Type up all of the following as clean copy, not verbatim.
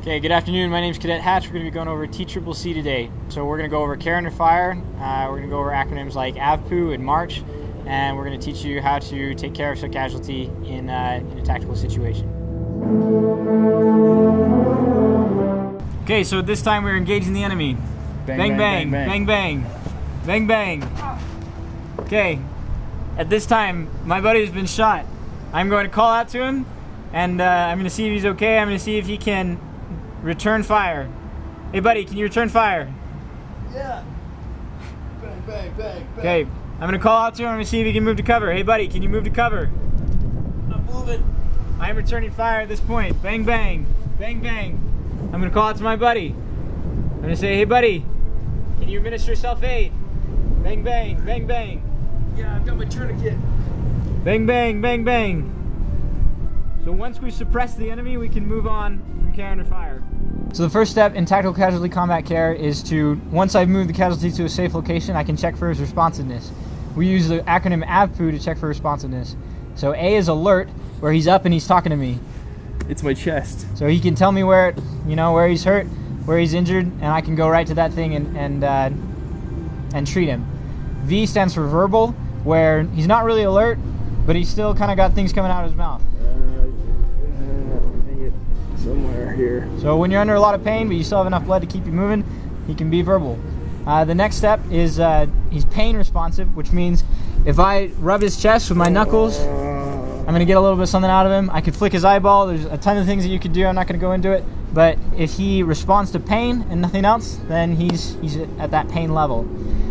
Okay, good afternoon. My name is Cadet Hatch. We're going to be going over TCCC today. So we're going to go over care under fire. We're going to go over acronyms like AVPU and MARCH, and we're going to teach you how to take care of a casualty in a tactical situation. Okay, so at this time we're engaging the enemy. Bang, bang, bang, bang, bang, bang. Okay, at this time my buddy has been shot. I'm going to call out to him, and I'm going to see if he's okay. I'm going to see if he can return fire. Hey buddy, can you return fire? Yeah. Bang, bang, bang, bang. Okay, I'm gonna call out to him. I'm gonna see if he can move to cover. Hey buddy, can you move to cover? I'm moving. I'm returning fire at this point. Bang, bang, bang, bang. I'm gonna call out to my buddy. I'm gonna say, hey buddy, can you administer self-aid? Bang, bang, bang, bang. Yeah, I've got my tourniquet. Bang, bang, bang, bang. So once we suppress the enemy, we can move on from care under fire. So the first step in tactical casualty combat care is to, once I've moved the casualty to a safe location, I can check for his responsiveness. We use the acronym AVPU to check for responsiveness. So A is alert, where he's up and he's talking to me. It's my chest. So he can tell me where he's hurt, where he's injured, and I can go right to that thing and treat him. V stands for verbal, where he's not really alert, but he's still kind of got things coming out of his mouth. Somewhere here. So when you're under a lot of pain, but you still have enough blood to keep you moving, he can be verbal. The next step is he's pain responsive, which means if I rub his chest with my knuckles, I'm going to get a little bit of something out of him. I could flick his eyeball. There's a ton of things that you could do. I'm not going to go into it. But if he responds to pain and nothing else, then he's at that pain level.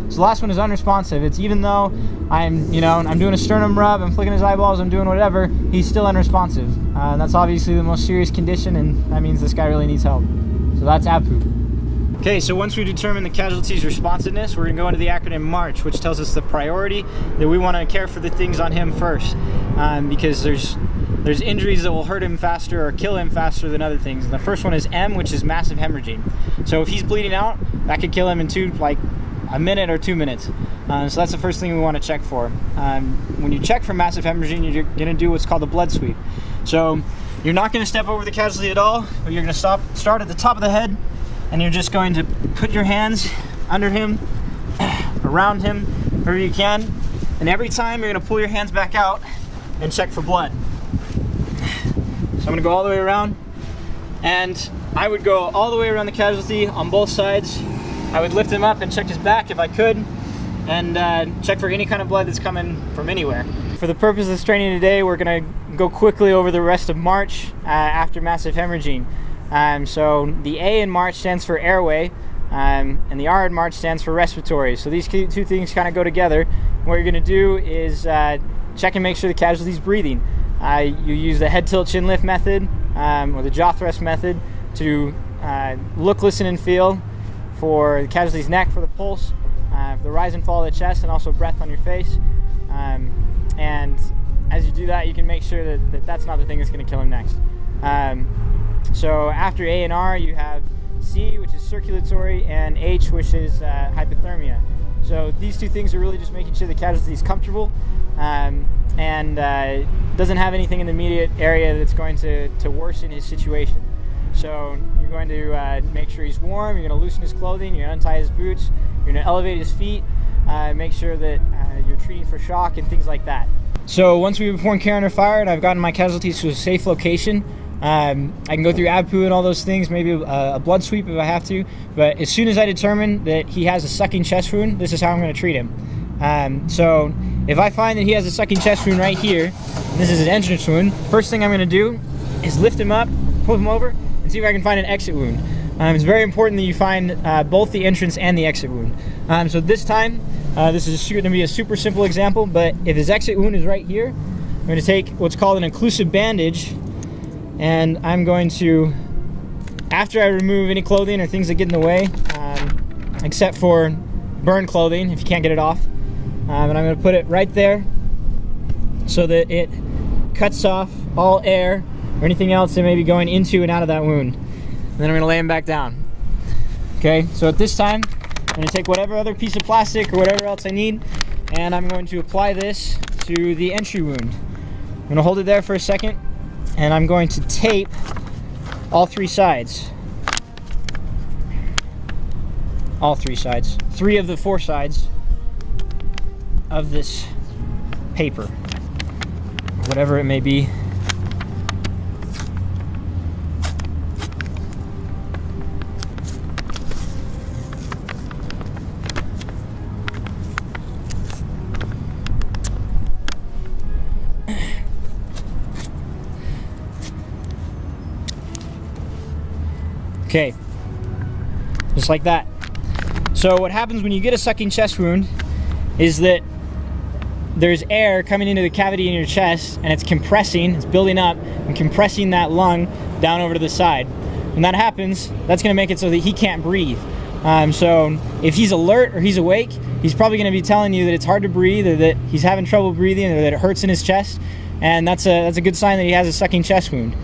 So the last one is unresponsive. It's even though I'm doing a sternum rub, I'm flicking his eyeballs, I'm doing whatever, he's still unresponsive. That's obviously the most serious condition, and that means this guy really needs help. So that's AVPU. Okay, so once we determine the casualty's responsiveness, we're going to go into the acronym MARCH, which tells us the priority that we want to care for the things on him first, because there's injuries that will hurt him faster or kill him faster than other things. And the first one is M, which is massive hemorrhaging. So if he's bleeding out, that could kill him in a minute or 2 minutes. So that's the first thing we want to check for. When you check for massive hemorrhaging, you're going to do what's called a blood sweep. So you're not going to step over the casualty at all, but you're going to start at the top of the head, and you're just going to put your hands under him, around him, wherever you can, and every time you're going to pull your hands back out and check for blood. So I'm going to go all the way around, and I would go all the way around the casualty on both sides. I would lift him up and check his back if I could, and check for any kind of blood that's coming from anywhere. For the purpose of this training today, we're going to go quickly over the rest of MARCH after massive hemorrhaging. So the A in MARCH stands for airway, and the R in MARCH stands for respiratory. So these two things kind of go together. What you're going to do is check and make sure the casualty's breathing. You use the head tilt chin lift method or the jaw thrust method to look, listen, and feel for the casualty's neck, for the pulse, for the rise and fall of the chest, and also breath on your face. And as you do that, you can make sure that that's not the thing that's going to kill him next. So after A and R, you have C, which is circulatory, and H, which is hypothermia. So these two things are really just making sure the casualty is comfortable and doesn't have anything in the immediate area that's going to worsen his situation. So you're going to make sure he's warm, you're going to loosen his clothing, you're going to untie his boots, you're going to elevate his feet, make sure that you're treating for shock and things like that. So once we perform care under fire and I've gotten my casualties to a safe location, I can go through AVPU and all those things, maybe a blood sweep if I have to, but as soon as I determine that he has a sucking chest wound, this is how I'm going to treat him. So if I find that he has a sucking chest wound right here, this is an entrance wound, first thing I'm going to do is lift him up, pull him over, and see if I can find an exit wound. It's very important that you find both the entrance and the exit wound. So this time, this is going to be a super simple example, but if his exit wound is right here, I'm going to take what's called an inclusive bandage, and I'm going to, after I remove any clothing or things that get in the way, except for burn clothing if you can't get it off, and I'm going to put it right there so that it cuts off all air or anything else that may be going into and out of that wound. And then I'm going to lay him back down. Okay, so at this time, I'm going to take whatever other piece of plastic or whatever else I need, and I'm going to apply this to the entry wound. I'm going to hold it there for a second, and I'm going to tape all three sides. all 3 sides. 3 of the 4 sides of this paper, whatever it may be. Okay, just like that. So what happens when you get a sucking chest wound is that there's air coming into the cavity in your chest, and it's compressing, it's building up and compressing that lung down over to the side. When that happens, that's going to make it so that he can't breathe. So if he's alert or he's awake, he's probably going to be telling you that it's hard to breathe, or that he's having trouble breathing, or that it hurts in his chest, and that's a good sign that he has a sucking chest wound.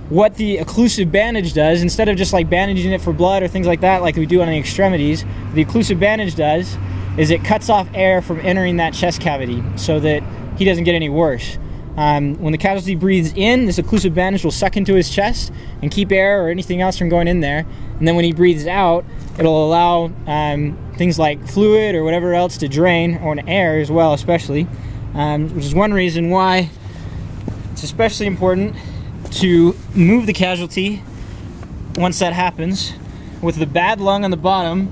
What the occlusive bandage does, instead of just like bandaging it for blood or things like that like we do on the extremities, the occlusive bandage does is it cuts off air from entering that chest cavity so that he doesn't get any worse. When the casualty breathes in, this occlusive bandage will suck into his chest and keep air or anything else from going in there, and then when he breathes out, it'll allow things like fluid or whatever else to drain, or air as well especially, which is one reason why it's especially important to move the casualty once that happens with the bad lung on the bottom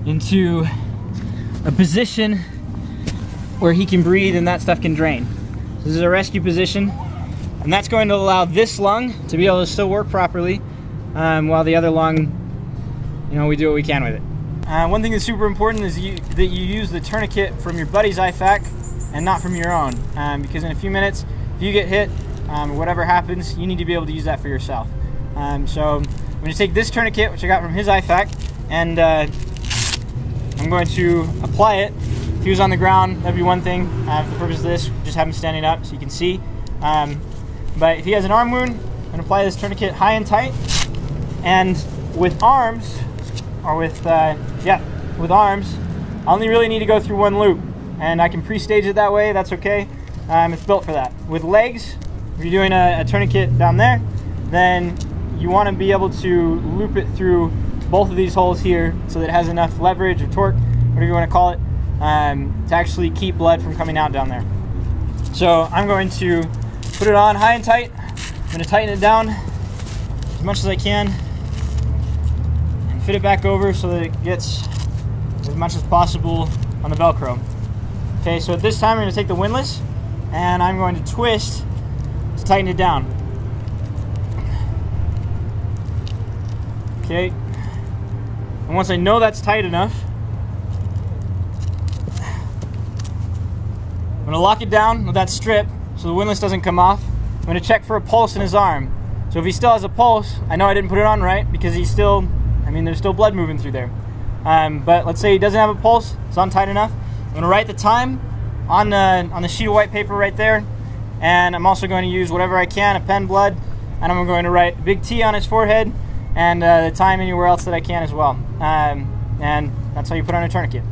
into a position where he can breathe and that stuff can drain. So this is a rescue position, and that's going to allow this lung to be able to still work properly, while the other lung, you know, we do what we can with it. One thing that's super important is that you use the tourniquet from your buddy's IFAC and not from your own, because in a few minutes, if you get hit, whatever happens, you need to be able to use that for yourself. So I'm going to take this tourniquet, which I got from his IFAC, and I'm going to apply it. If he was on the ground, that'd be one thing. For the purpose of this, just have him standing up so you can see. But if he has an arm wound, I'm going to apply this tourniquet high and tight. And with arms, or with arms, I only really need to go through 1 loop. And I can pre-stage it that way, that's okay. It's built for that. With legs, if you're doing a tourniquet down there, then you want to be able to loop it through both of these holes here so that it has enough leverage or torque, whatever you want to call it, to actually keep blood from coming out down there. So I'm going to put it on high and tight. I'm going to tighten it down as much as I can and fit it back over so that it gets as much as possible on the Velcro. Okay, so at this time I'm going to take the windlass and I'm going to twist to tighten it down. Okay, and once I know that's tight enough, I'm going to lock it down with that strip so the windlass doesn't come off. I'm going to check for a pulse in his arm. So if he still has a pulse, I know I didn't put it on right because he's still, there's still blood moving through there. But let's say he doesn't have a pulse, it's on tight enough. I'm going to write the time on the sheet of white paper right there, and I'm also going to use whatever I can, a pen, blood, and I'm going to write a big T on his forehead and the time anywhere else that I can as well. And that's how you put on a tourniquet.